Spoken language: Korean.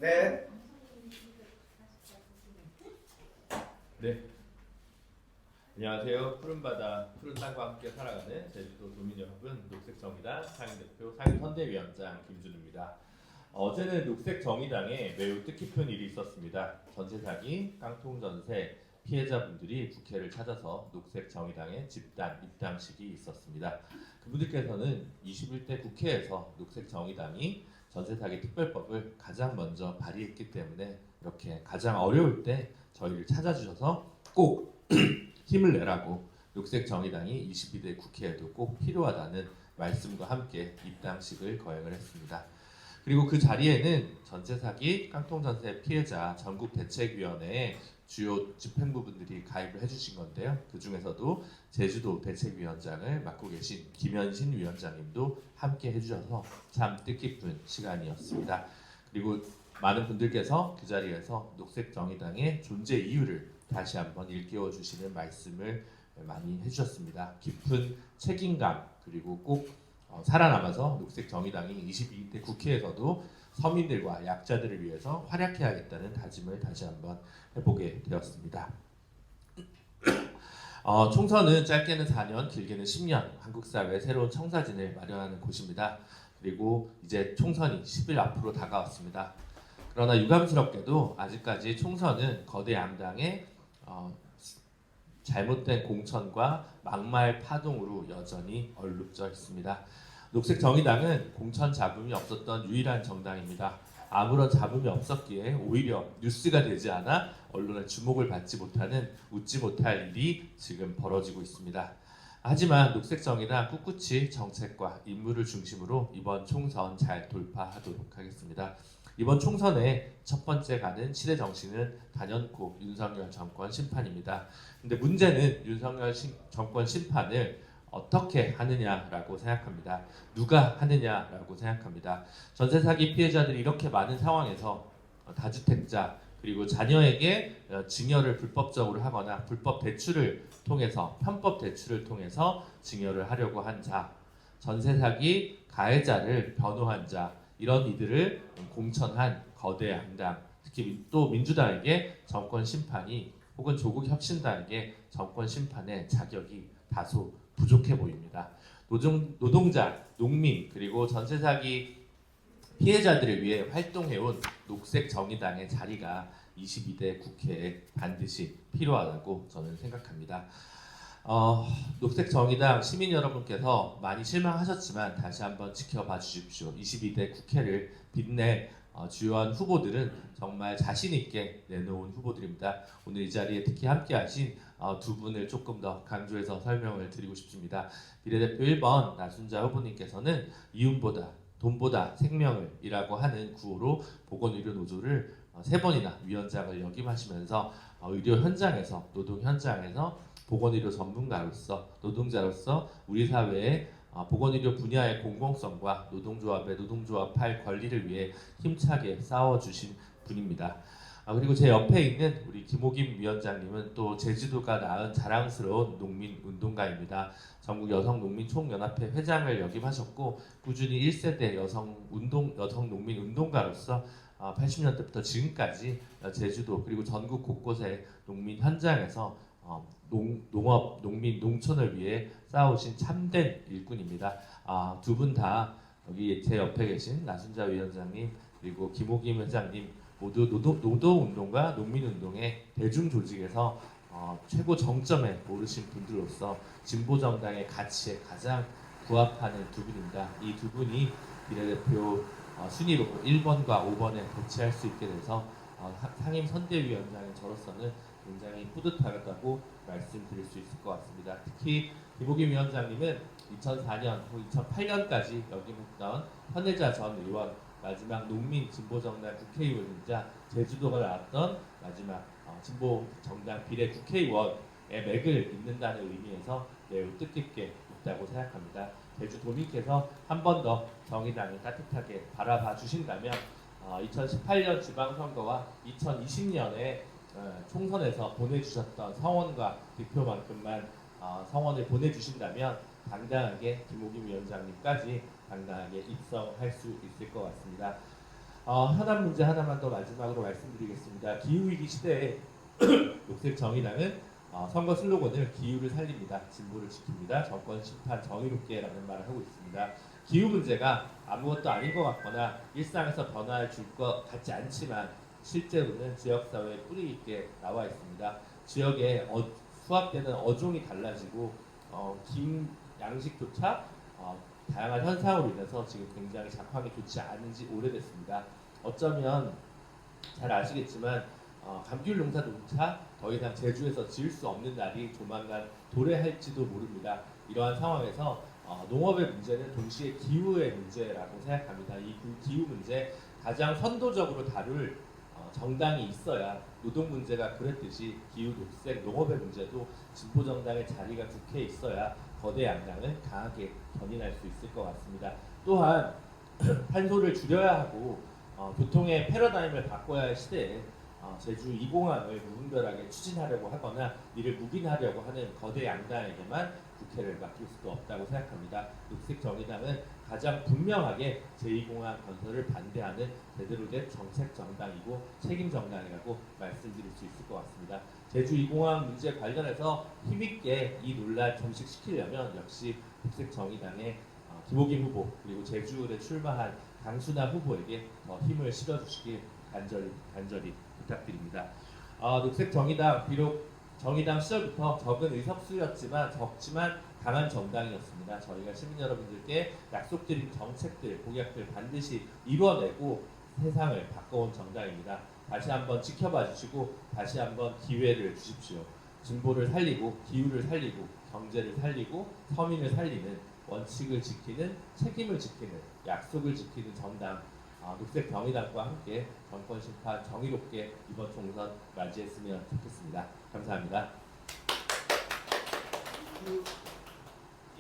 네. 네. 안녕하세요. 푸른 바다, 푸른 땅과 함께 살아가는 제주도 도민 여러분, 녹색정의당 상임대표, 상임선대위원장 김준우입니다. 어제는 녹색정의당에 매우 뜻깊은 일이 있었습니다. 전세 사기, 깡통 전세 피해자분들이 국회를 찾아서 녹색정의당의 집단 입당식이 있었습니다. 그분들께서는 21대 국회에서 녹색정의당이 전세 사기 특별법을 가장 먼저 발의했기 때문에 이렇게 가장 어려울 때 저희를 찾아주셔서 꼭 힘을 내라고 녹색정의당이 22대 국회에도 꼭 필요하다는 말씀과 함께 입당식을 거행을 했습니다. 그리고 그 자리에는 전세 사기 깡통전세 피해자 전국대책위원회의 주요 집행부분들이 가입을 해주신 건데요. 그 중에서도 제주도 대책위원장을 맡고 계신 김현신 위원장님도 함께 해주셔서 참 뜻깊은 시간이었습니다. 그리고 많은 분들께서 그 자리에서 녹색정의당의 존재 이유를 다시 한번 일깨워 주시는 말씀을 많이 해주셨습니다. 깊은 책임감 그리고 꼭 살아남아서 녹색정의당이 22대 국회에서도 서민들과 약자들을 위해서 활약해야겠다는 다짐을 다시 한번 해보게 되었습니다. 총선은 짧게는 4년, 길게는 10년 한국 사회의 새로운 청사진을 마련하는 곳입니다. 그리고 이제 총선이 10일 앞으로 다가왔습니다. 그러나 유감스럽게도 아직까지 총선은 거대 양당의 잘못된 공천과 막말 파동으로 여전히 얼룩져 있습니다. 녹색정의당은 공천 잡음이 없었던 유일한 정당입니다. 아무런 잡음이 없었기에 오히려 뉴스가 되지 않아 언론의 주목을 받지 못하는 웃지 못할 일이 지금 벌어지고 있습니다. 하지만 녹색정의당 꿋꿋이 정책과 임무를 중심으로 이번 총선 잘 돌파하도록 하겠습니다. 이번 총선의 첫 번째 가는 시대 정신은 단연코 윤석열 정권 심판입니다. 근데 문제는 윤석열 정권 심판을 어떻게 하느냐라고 생각합니다. 누가 하느냐라고 생각합니다. 전세 사기 피해자들이 이렇게 많은 상황에서 다주택자 그리고 자녀에게 증여를 불법적으로 하거나 불법 대출을 통해서 편법 대출을 통해서 증여를 하려고 한 자, 전세 사기 가해자를 변호한 자 이런 이들을 공천한 거대 양당, 특히 또 민주당에게 정권 심판이 혹은 조국 혁신당에게 정권 심판의 자격이 다소 부족해 보입니다. 노동자, 농민 그리고 전세 사기 피해자들을 위해 활동해온 녹색정의당의 자리가 22대 국회에 반드시 필요하다고 저는 생각합니다. 녹색정의당 시민 여러분께서 많이 실망하셨지만 다시 한번 지켜봐 주십시오. 22대 국회를 빛낼 주요한 후보들은 정말 자신 있게 내놓은 후보들입니다. 오늘 이 자리에 특히 함께하신 두 분을 조금 더 강조해서 설명을 드리고 싶습니다. 비례대표 1번 나순자 후보님께서는 이윤보다 돈보다 생명을 이라고 하는 구호로 보건의료노조를 3번이나 위원장을 역임하시면서 의료 현장에서 노동 현장에서 보건의료 전문가로서 노동자로서 우리 사회의 보건의료 분야의 공공성과 노동조합의 노동조합할 권리를 위해 힘차게 싸워주신 분입니다. 그리고 제 옆에 있는 우리 김호김 위원장님은 또 제주도가 낳은 자랑스러운 농민운동가입니다. 전국 여성농민총연합회 회장을 역임하셨고 꾸준히 1세대 여성농민운동가로서 80년대부터 지금까지 제주도 그리고 전국 곳곳의 농민 현장에서 농업, 농민, 농촌을 위해 싸우신 참된 일꾼입니다. 두 분 다 여기 제 옆에 계신 나순자 위원장님 그리고 김호김 회장님 모두 노동운동과 농민운동의 대중조직에서 최고 정점에 오르신 분들로서 진보정당의 가치에 가장 부합하는 두 분입니다. 이 두 분이 비례대표 순위로 1번과 5번에 배치할 수 있게 돼서 상임선대위원장인 저로서는 굉장히 뿌듯하다고 말씀드릴 수 있을 것 같습니다. 특히 김호김 위원장님은 2004년 후 2008년까지 역임했던 현혜자 전 의원 마지막 농민 진보정당 국회의원이자 제주도가 나왔던 마지막 진보정당 비례 국회의원의 맥을 잇는다는 의미에서 매우 뜻깊게 있다고 생각합니다. 제주도민께서 한 번 더 정의당을 따뜻하게 바라봐 주신다면 2018년 지방선거와 2020년에 총선에서 보내주셨던 성원과 득표만큼만 성원을 보내주신다면 당당하게 김호김 위원장님까지 당당하게 입성할 수 있을 것 같습니다. 현안 문제 하나만 더 마지막으로 말씀드리겠습니다. 기후위기 시대에 녹색정의당은 선거 슬로건을 기후를 살립니다. 진보를 지킵니다. 정권 심판 정의롭게라는 말을 하고 있습니다. 기후 문제가 아무것도 아닌 것 같거나 일상에서 변화를 줄 것 같지 않지만 실제로는 지역사회에 뿌리 있게 나와 있습니다. 지역에 수확되는 어종이 달라지고 긴 양식조차 다양한 현상으로 인해서 지금 굉장히 작황이 좋지 않은 지 오래됐습니다. 어쩌면 잘 아시겠지만 감귤 농사조차 더 이상 제주에서 지을 수 없는 날이 조만간 도래할지도 모릅니다. 이러한 상황에서 농업의 문제는 동시에 기후의 문제라고 생각합니다. 이 기후 문제 가장 선도적으로 다룰 정당이 있어야 노동 문제가 그랬듯이 기후 녹색 농업의 문제도 진보 정당의 자리가 국회에 있어야 거대 양당을 강하게 견인할 수 있을 것 같습니다. 또한 탄소를 줄여야 하고 교통의 패러다임을 바꿔야 할 시대에 제주 2공항을 무분별하게 추진하려고 하거나 이를 묵인하려고 하는 거대 양당에게만 국회를 맡길 수도 없다고 생각합니다. 녹색정의당은 가장 분명하게 제2공항 건설을 반대하는 제대로 된 정책 정당이고 책임 정당이라고 말씀드릴 수 있을 것 같습니다. 제주 2공항 문제 관련해서 힘있게 이 논란 정식시키려면 역시 녹색정의당의 김호김 후보 그리고 제주에 출마한 강순하 후보에게 더 힘을 실어주시길 간절히 부탁드립니다. 녹색정의당 비록 정의당 시절부터 적은 의석수였지만 적지만 강한 정당이었습니다. 저희가 시민 여러분들께 약속드린 정책들, 공약들 반드시 이뤄내고 세상을 바꿔온 정당입니다. 다시 한번 지켜봐 주시고 다시 한번 기회를 주십시오. 진보를 살리고 기후를 살리고 경제를 살리고 서민을 살리는 원칙을 지키는 책임을 지키는 약속을 지키는 정당 녹색정의당과 함께 정권 심판 정의롭게 이번 총선 맞이했으면 좋겠습니다. 감사합니다.